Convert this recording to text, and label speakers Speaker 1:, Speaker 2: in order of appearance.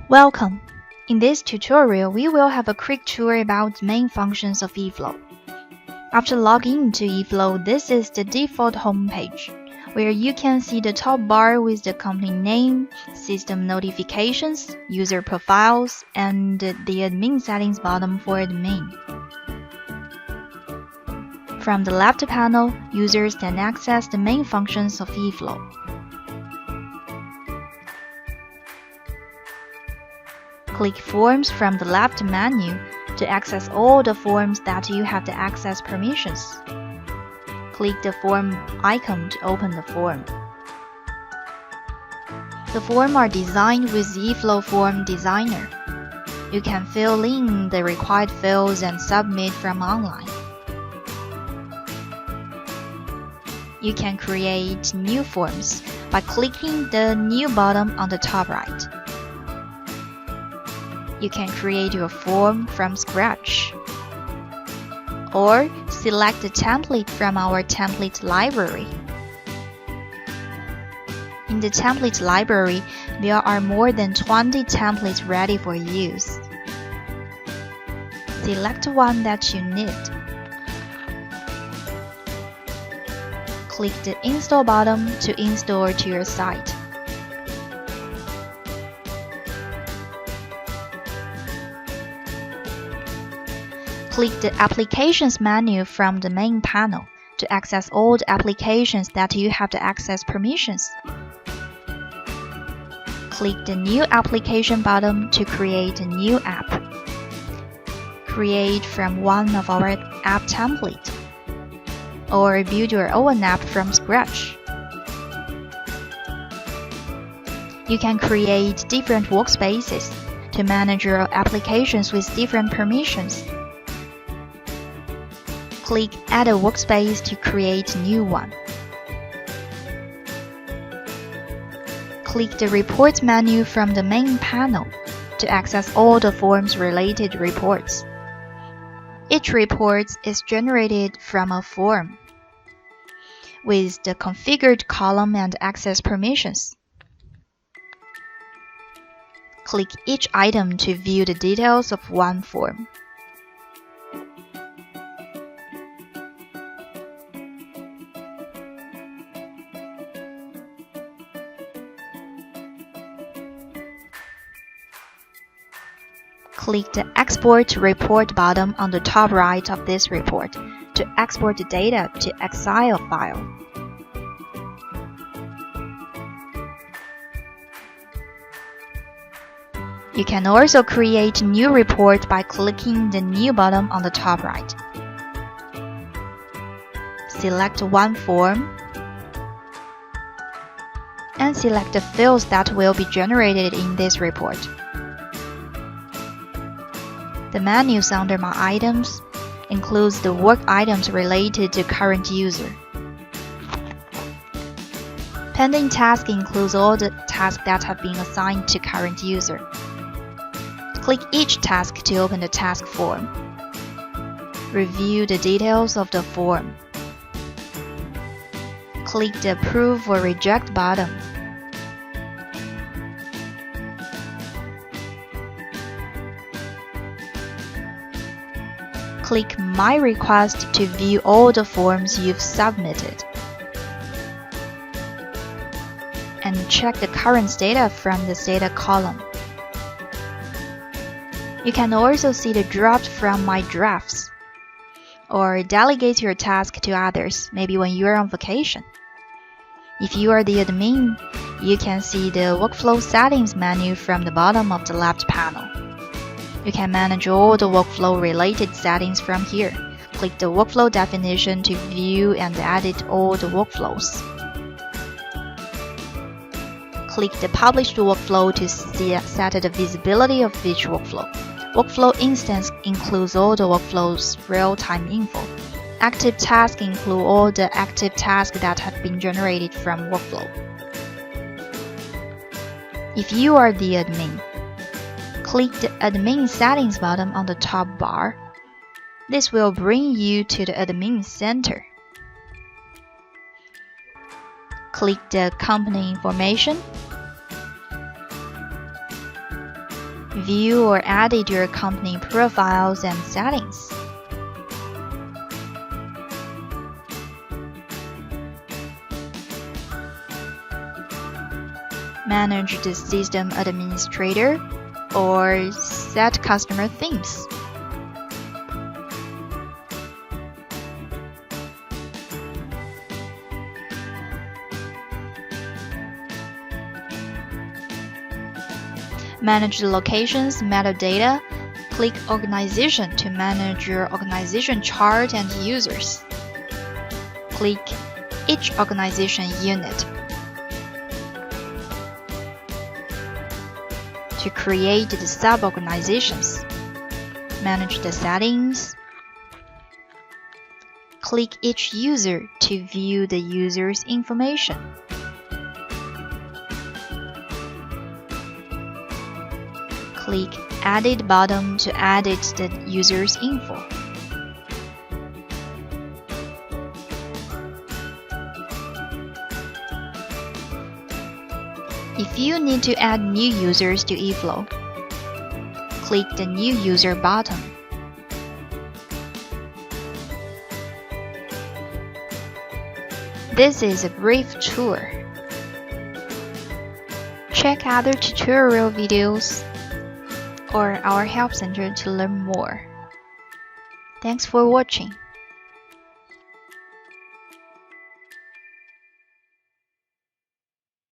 Speaker 1: Welcome! In this tutorial, we will have a quick tour about the main functions of Yeeflow. After logging into Yeeflow, this is the default homepage, where you can see the top bar with the company name, system notifications, user profiles, and the admin settings button for admin. From the left panel, users can access the main functions of Yeeflow. Click Forms from the left menu to access all the forms that you have the access permissions. Click the form icon to open the form. The forms are designed with Yeeflow Form Designer. You can fill in the required fields and submit from online. You can create new forms by clicking the New button on the top right. You can create your form from scratch, or select a template from our template library. In the template library, there are more than 20 templates ready for use. Select one that you need. Click the Install button to install to your site. Click the Applications menu from the main panel to access all the applications that you have the access permissions. Click the New Application button to create a new app. Create from one of our app templates, or build your own app from scratch. You can create different workspaces to manage your applications with different permissions. Click Add a workspace to create a new one. Click the Reports menu from the main panel to access all the forms-related reports. Each report is generated from a form with the configured column and access permissions. Click each item to view the details of one form. Click the Export Report button on the top right of this report to export the data to Excel file. You can also create a new report by clicking the New button on the top right. Select one form and select the fields that will be generated in this report. The menus under My Items includes the work items related to current user. Pending task includes all the tasks that have been assigned to current user. Click each task to open the task form. Review the details of the form. Click the Approve or Reject button. Click My Request to view all the forms you've submitted. And check the current data from the data column. You can also see the draft from My Drafts, or delegate your task to others, maybe when you're on vacation. If you are the admin, you can see the Workflow Settings menu from the bottom of the left panel. You can manage all the workflow-related settings from here. Click the workflow definition to view and edit all the workflows. Click the Published workflow to set the visibility of each workflow. Workflow instance includes all the workflow's real-time info. Active tasks include all the active tasks that have been generated from workflow. If you are the admin, click the Admin Settings button on the top bar. This will bring you to the Admin Center. Click the Company Information View or edit your company profiles and settings. Manage the system administrator or set customer themes. Manage the locations, metadata. Click Organization to manage your organization chart and users. Click each organization unit to create the sub-organizations. Manage the settings. Click each user to view the user's information. Click Edit button to edit the user's info. If you need to add new users to Yeeflow, click the New User button. This is a brief tour. Check other tutorial videos or our help center to learn more. Thanks for watching.